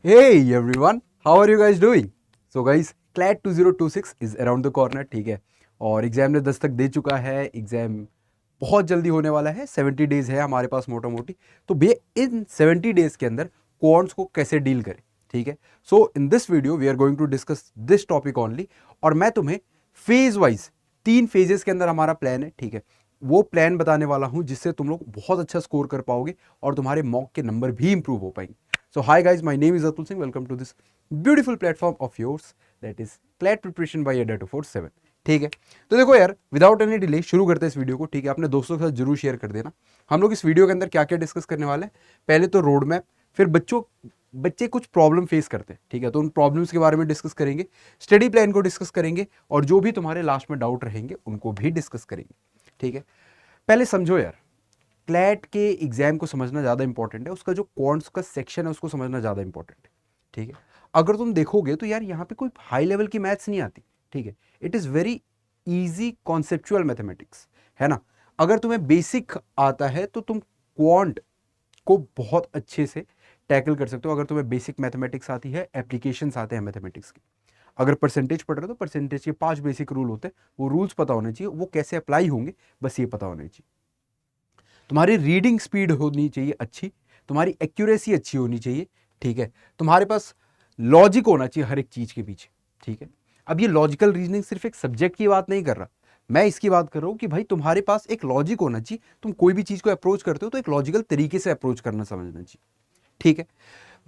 Hey everyone, how are you guys doing? So guys, CLAT 2026 is around the corner, ठीक है। और exam ने दस्तक दे चुका है। एग्जाम बहुत जल्दी होने वाला है, 70 डेज है हमारे पास मोटा मोटी। तो भैया इन 70 डेज के अंदर क्वांट्स को कैसे डील करें, ठीक है। So in this video we are going to discuss this topic only. और मैं तुम्हें फेज वाइज 3 फेजेस के अंदर हमारा प्लान है, ठीक है, वो प्लान बताने वाला हूं जिससे तुम लोग बहुत अच्छा स्कोर कर पाओगे और तुम्हारे मॉक के नंबर भी इंप्रूव हो पाएंगे। So hi guys, my name is Atul Singh. Welcome to this beautiful platform of yours that is CLAT Preparation by Ada 247। ठीक है, तो देखो यार, विदाउट एनी डिले शुरू करते हैं इस वीडियो को, ठीक है। अपने दोस्तों के साथ जरूर शेयर कर देना। हम लोग इस वीडियो के अंदर क्या क्या डिस्कस करने वाले हैं, पहले तो रोड मैप, फिर बच्चे कुछ प्रॉब्लम फेस करते हैं, ठीक है, तो उन प्रॉब्लम्स के बारे में डिस्कस करेंगे, स्टडी प्लान को डिस्कस करेंगे, और जो भी तुम्हारे लास्ट में डाउट रहेंगे उनको भी डिस्कस करेंगे, ठीक है। पहले समझो यार, क्लैट के एग्जाम को समझना ज़्यादा इंपॉर्टेंट है, उसका जो क्वांट्स का सेक्शन है उसको समझना ज़्यादा इंपॉर्टेंट है, ठीक है। अगर तुम देखोगे तो यार यहाँ पे कोई हाई लेवल की मैथ्स नहीं आती, ठीक है। It is very easy conceptual mathematics, है ना। अगर तुम्हें बेसिक आता है तो तुम क्वांट को बहुत अच्छे से टैकल कर सकते हो। अगर तुम्हें बेसिक मैथमेटिक्स आती है, एप्लीकेशंस आते हैं मैथमेटिक्स के। अगर परसेंटेज पढ़ रहे हो तो परसेंटेज के 5 बेसिक रूल होते हैं, वो रूल्स पता होने चाहिए, वो कैसे अप्लाई होंगे बस ये पता होने चाहिए। तुम्हारी रीडिंग स्पीड होनी चाहिए अच्छी, तुम्हारी एक्यूरेसी अच्छी होनी चाहिए, ठीक है। तुम्हारे पास लॉजिक होना चाहिए हर एक चीज के पीछे, ठीक है। अब ये लॉजिकल रीजनिंग सिर्फ एक सब्जेक्ट की बात नहीं कर रहा, मैं इसकी बात कर रहा हूं कि भाई तुम्हारे पास एक लॉजिक होना चाहिए। तुम कोई भी चीज को अप्रोच करते हो तो एक लॉजिकल तरीके से अप्रोच करना समझना चाहिए, ठीक है।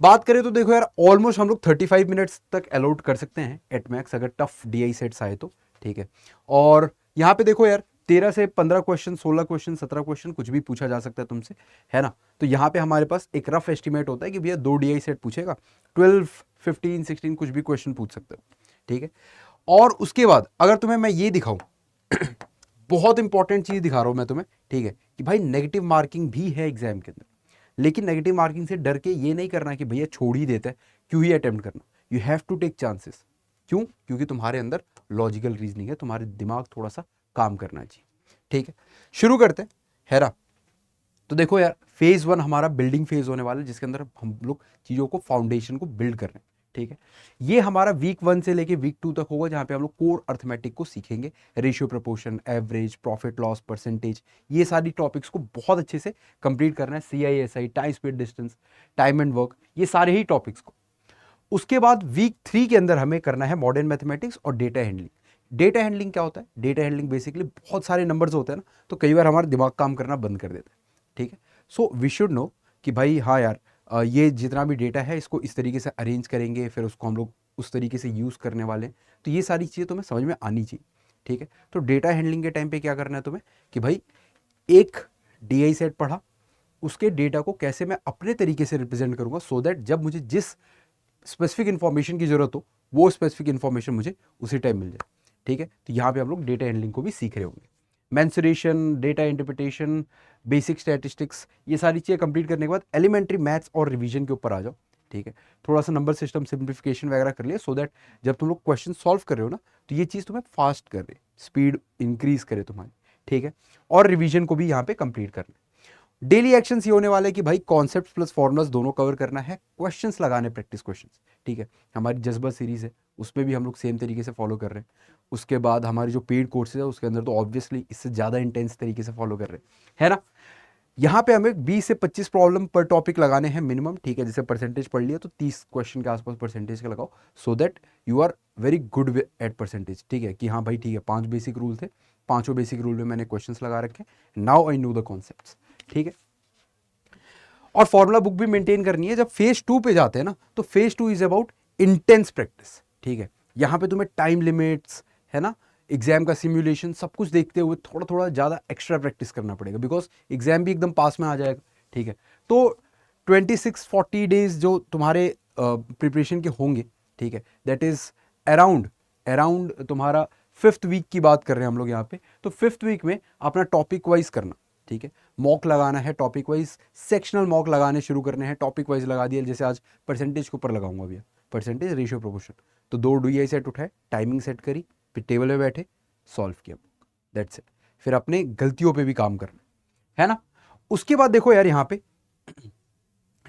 बात करें तो देखो यार, ऑलमोस्ट हम लोग 35 मिनट्स तक अलॉट कर सकते हैं एट मैक्स, अगर टफ डीआई सेट्स आए तो, ठीक है। और यहाँ पे देखो यार, 13 से 15 क्वेश्चन, 16 क्वेश्चन, 17 क्वेश्चन, कुछ भी पूछा जा सकता है तुमसे, है ना। तो यहाँ पे हमारे पास एक रफ एस्टिमेट होता है कि भैया 2 डीआई सेट पूछेगा, 12, 15, 16 कुछ भी क्वेश्चन पूछ सकते हो, ठीक है। और उसके बाद अगर तुम्हें मैं ये दिखाऊं, बहुत इंपॉर्टेंट चीज दिखा रहा हूं मैं तुम्हें, ठीक है, कि भाई नेगेटिव मार्किंग भी है एग्जाम के अंदर। लेकिन नेगेटिव मार्किंग से डर के ये नहीं करना कि भैया छोड़ ही देता है, क्यों ही अटेम्प्ट करना। You have to take chances. क्यों? क्योंकि तुम्हारे अंदर लॉजिकल रीजनिंग है, तुम्हारे दिमाग थोड़ा सा काम करना चाहिए, ठीक है। शुरू करते हैं, है ना। तो देखो यार, फेज 1 हमारा बिल्डिंग फेज होने वाला है, जिसके अंदर हम लोग चीज़ों को, फाउंडेशन को बिल्ड कर रहे हैं, ठीक है। ये हमारा वीक 1 से लेके वीक 2 तक होगा, जहां पे हम लोग कोर अर्थमेटिक को सीखेंगे, ratio, proportion, average, profit loss, percentage, ये सारी टॉपिक्स को बहुत अच्छे से कंप्लीट करना है। CISI, time speed distance, time and work, ये सारे ही टॉपिक्स को। उसके बाद वीक 3 के अंदर हमें करना है मॉडर्न मैथमेटिक्स और डेटा हैंडलिंग। डेटा हैंडलिंग क्या होता है? डेटा हैंडलिंग बेसिकली बहुत सारे नंबर्स होते हैं ना, तो कई बार हमारा दिमाग काम करना बंद कर देता है, ठीक है। सो वी शुड नो कि भाई हाँ यार, ये जितना भी डेटा है इसको इस तरीके से अरेंज करेंगे, फिर उसको हम लोग उस तरीके से यूज़ करने वाले हैं। तो ये सारी चीज़ें तुम्हें समझ में आनी चाहिए, ठीक है। तो डेटा हैंडलिंग के टाइम पे क्या करना है तुम्हें, कि भाई एक DI सेट पढ़ा, उसके डेटा को कैसे मैं अपने तरीके से रिप्रेजेंट करूंगा, सो दैट जब मुझे जिस स्पेसिफिक इन्फॉर्मेशन की जरूरत हो, वो स्पेसिफिक इन्फॉर्मेशन मुझे उसी टाइम मिल जाए, ठीक है। तो यहाँ पे हम लोग डेटा हैंडलिंग को भी सीख रहे होंगे। Mensuration, data interpretation, basic statistics, ये सारी चीज़ें कंप्लीट करने के बाद एलिमेंट्री मैथ्स और रिवीजन के ऊपर आ जाओ, ठीक है। थोड़ा सा नंबर सिस्टम सिंप्लीफिकेशन वगैरह कर लिया, सो दैट जब तुम लोग क्वेश्चन सॉल्व कर रहे हो ना, तो ये चीज़ तुम्हें फास्ट करे, स्पीड इंक्रीज करे तुम्हारी, ठीक है। और रिवीजन को भी यहाँ पे कंप्लीट करना है। डेली एक्शंस ये होने वाले हैं कि भाई कॉन्सेप्ट प्लस फॉर्मुलास दोनों कवर करना है, क्वेश्चंस लगाने, प्रैक्टिस क्वेश्चंस, ठीक है। हमारी जज्बा सीरीज है, उसमें भी हम लोग सेम तरीके से फॉलो कर रहे हैं। उसके बाद हमारी जो पेड कोर्सेज है उसके अंदर तो ऑब्वियसली इससे ज़्यादा इंटेंस तरीके से फॉलो कर रहे हैं, है ना। यहाँ पे हमें 20 से 25 प्रॉब्लम पर टॉपिक लगाने हैं मिनिमम, ठीक है। जैसे परसेंटेज पढ़ लिया तो 30 क्वेश्चन के आसपास परसेंटेज का लगाओ, so that you are very good at percentage, ठीक है। कि हाँ भाई ठीक है, 5 बेसिक रूल थे, पांचों बेसिक रूल में मैंने क्वेश्चंस लगा रखे, now I know the concepts, ठीक है। और फॉर्मूला बुक भी मेंटेन करनी है। जब फेज 2 पे जाते हैं ना, तो phase 2 is about intense practice, ठीक है। यहाँ पे तुम्हें टाइम लिमिट्स, है ना, एग्जाम का सिमुलेशन, सब कुछ देखते हुए थोड़ा थोड़ा ज़्यादा एक्स्ट्रा प्रैक्टिस करना पड़ेगा, बिकॉज एग्जाम भी एकदम पास में आ जाएगा, ठीक है। तो 26-40 डेज जो तुम्हारे प्रिपरेशन के होंगे, ठीक है, दैट इज अराउंड अराउंड तुम्हारा 5th वीक की बात कर रहे हैं हम लोग यहाँ पे। तो 5th वीक में अपना टॉपिक वाइज करना, ठीक है। मॉक लगाना है टॉपिक वाइज, सेक्शनल मॉक लगाने शुरू करने हैं, टॉपिक वाइज लगा दिया। जैसे आज परसेंटेज के ऊपर लगाऊंगा भैया, परसेंटेज, रेशियो, प्रोपोर्शन, तो 2 DI सेट उठाए, टाइमिंग सेट करी, फिर टेबल में बैठे, सॉल्व किया, दैट्स इट। फिर अपने गलतियों पे भी काम करना है ना। उसके बाद देखो यार, यहाँ पे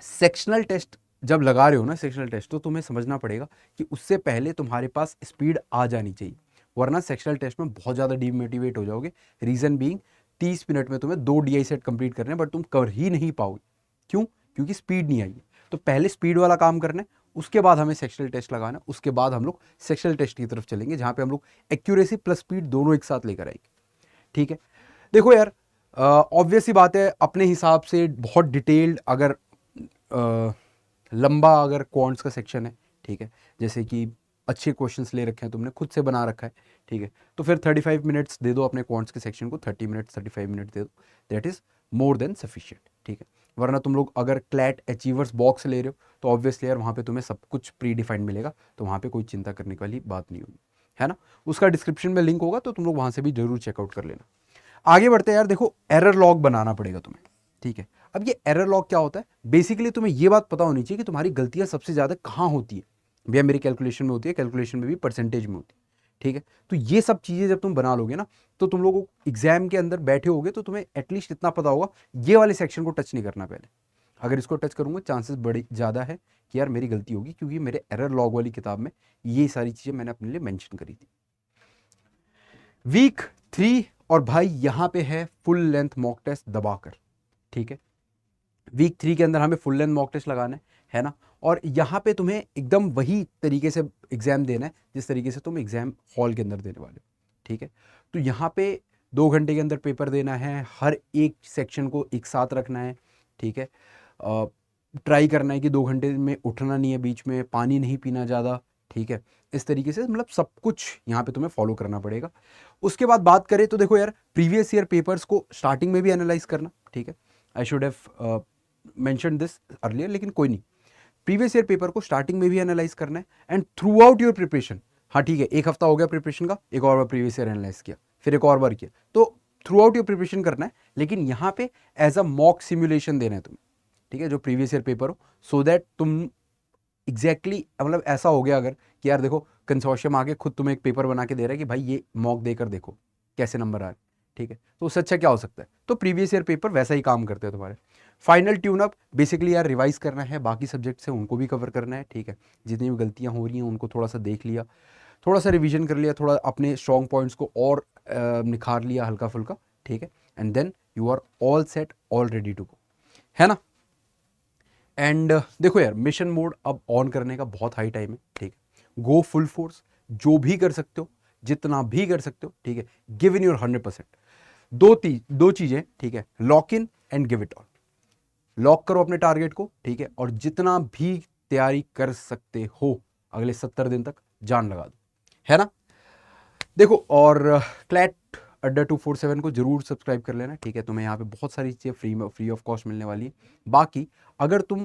सेक्शनल टेस्ट जब लगा रहे हो ना सेक्शनल टेस्ट, तो तुम्हें समझना पड़ेगा कि उससे पहले तुम्हारे पास स्पीड आ जानी चाहिए, वरना सेक्शनल टेस्ट में बहुत ज़्यादा डीमोटिवेट हो जाओगे। रीज़न बीइंग 30 मिनट में तुम्हें 2 DI सेट कंप्लीट करने हैं, बट तुम कर ही नहीं पाओगे। क्यों? क्योंकि स्पीड नहीं आई है। तो पहले स्पीड वाला काम करना है, उसके बाद हमें सेक्शनल टेस्ट लगाना है, उसके बाद हम लोग सेक्शनल टेस्ट की तरफ चलेंगे, जहाँ पे हम लोग एक्यूरेसी प्लस स्पीड दोनों एक साथ लेकर आएंगे। ठीक है, देखो यार, ऑब्वियस सी बात है, अपने हिसाब से बहुत डिटेल्ड अगर लंबा अगर क्वांट्स का सेक्शन है, ठीक है, जैसे कि अच्छे क्वेश्चंस ले रखे हैं तुमने, खुद से बना रखा है, ठीक है, तो फिर 35 मिनट्स दे दो अपने क्वांट्स के सेक्शन को, 30 मिनट्स 35 मिनट दे दो, that is more than sufficient. ठीक है, वरना तुम लोग अगर क्लैट अचीवर्स बॉक्स ले रहे हो तो ऑब्वियसली यार वहाँ पे तुम्हें सब कुछ प्री डिफाइंड मिलेगा, तो वहाँ पे कोई चिंता करने वाली बात नहीं होगी, है ना। उसका डिस्क्रिप्शन में लिंक होगा, तो तुम लोग वहाँ से भी जरूर चेकआउट कर लेना। आगे बढ़ते हैं यार, देखो एरर लॉग बनाना पड़ेगा तुम्हें। ठीक है, अब ये एरर लॉग क्या होता है, बेसिकली तुम्हें ये बात पता होनी चाहिए कि तुम्हारी गलतियां सबसे ज़्यादा कहाँ होती है। भैया मेरी कैलकुलेशन में होती है, कैलकुलेशन में भी परसेंटेज में होती है। ठीक है, तो ये सब चीज़ें जब तुम बना लोगे ना, तो तुम लोग एग्जाम के अंदर बैठे होगे तो तुम्हें एटलीस्ट इतना पता होगा ये वाले सेक्शन को टच नहीं करना पहले। अगर इसको टच करूंगा चांसेस बड़े ज़्यादा है कि यार मेरी गलती होगी, क्योंकि मेरे एरर लॉग वाली किताब में ये सारी चीज़ें मैंने अपने लिए मेंशन करी थी। वीक 3 और भाई यहाँ पे है फुल लेंथ मॉक टेस्ट दबाकर। ठीक है, वीक 3 के अंदर हमें फुल लेंथ मॉक टेस्ट लगाना है ना, और यहाँ पे तुम्हें एकदम वही तरीके से एग्जाम देना है जिस तरीके से तुम एग्जाम हॉल के अंदर देने वाले हो। ठीक है, तो यहाँ पे 2 घंटे के अंदर पेपर देना है, हर एक सेक्शन को एक साथ रखना है। ठीक है, ट्राई करना है कि 2 घंटे में उठना नहीं है, बीच में पानी नहीं पीना ज़्यादा। ठीक है, इस तरीके से मतलब सब कुछ यहाँ पे तुम्हें फॉलो करना पड़ेगा। उसके बाद बात करें तो देखो यार, प्रीवियस ईयर पेपर्स को स्टार्टिंग में भी एनालाइज करना। ठीक है, I should have mention this earlier, लेकिन कोई नहीं, प्रीवियस ईयर पेपर को स्टार्टिंग में भी एनालाइज करना है and through out your preparation. हाँ ठीक है, एक हफ्ता हो गया प्रिपरेशन का, एक और बार प्रीवियस ईयर एनालाइज किया, फिर एक और बार किया, तो थ्रू आउट योर प्रिपरेशन करना है, लेकिन यहाँ पे एज अ मॉक सिमुलेशन देना है तुम्हें। ठीक है, जो प्रीवियस ईयर पेपर हो, सो दैट तुम एग्जैक्टली मतलब ऐसा हो गया अगर कि यार देखो कंसोर्शियम आके खुद तुम्हें एक पेपर बना के दे रहा है कि भाई ये मॉक देकर देखो कैसे नंबर आ रहे हैं। ठीक है, तो उससे अच्छा क्या हो सकता है, तो प्रीवियस ईयर पेपर वैसा ही काम करते हैं तुम्हारे। फाइनल ट्यून अप बेसिकली यार रिवाइज करना है, बाकी सब्जेक्ट्स हैं उनको भी कवर करना है। ठीक है, जितनी भी गलतियां हो रही हैं उनको थोड़ा सा देख लिया, थोड़ा सा रिवीजन कर लिया, थोड़ा अपने स्ट्रॉन्ग पॉइंट्स को और निखार लिया हल्का फुल्का। ठीक है, and then you are all set, all ready to go, है ना। एंड देखो यार, मिशन मोड अब ऑन करने का बहुत हाई टाइम है। ठीक है, गो फुल फोर्स, जो भी कर सकते हो, जितना भी कर सकते हो। ठीक है, गिव इन योर 100%। दो चीजें, ठीक है, lock in and give it all. Lock करो अपने टारगेट को, ठीक है, और जितना भी तैयारी कर सकते हो अगले 70 दिन तक जान लगा दो, है ना। देखो, और क्लैट अड्डा 247 को जरूर सब्सक्राइब कर लेना। ठीक है, तुम्हें यहाँ पे बहुत सारी चीज़ें फ्री ऑफ कॉस्ट मिलने वाली है। बाकी अगर तुम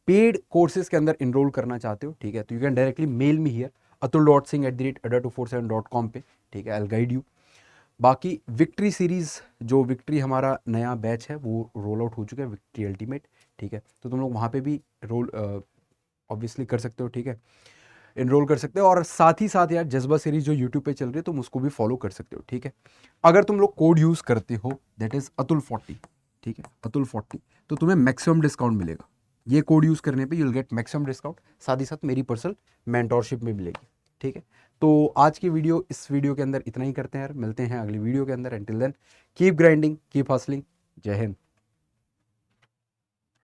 पेड कोर्सेज के अंदर इनरोल करना चाहते हो, ठीक है, तो you can directly mail me here atul.singh@adda247.com पे। ठीक है, आई विल गाइड यू। बाकी विक्ट्री सीरीज़, जो विक्ट्री हमारा नया बैच है वो रोल आउट हो चुका है, विक्ट्री अल्टीमेट। ठीक है, तो तुम लोग वहाँ पे भी रोल ऑब्वियसली कर सकते हो। ठीक है, इनरोल कर सकते हो, और साथ ही साथ यार जज्बा सीरीज जो यूट्यूब पे चल रही है तुम उसको भी फॉलो कर सकते हो। ठीक है, अगर तुम लोग कोड यूज़ करते हो दैट इज़ अतुल40, ठीक है, अतुल40, तो तुम्हें मैक्सिमम डिस्काउंट मिलेगा। ये कोड यूज़ करने पे you will get maximum discount, साथ ही साथ मेरी पर्सनल मेंटोरशिप में मिलेगी। ठीक है, तो आज की वीडियो, इस वीडियो के अंदर इतना ही करते हैं यार, मिलते हैं अगली वीडियो के अंदर। Until then keep grinding, keep hustling, जय हिंद।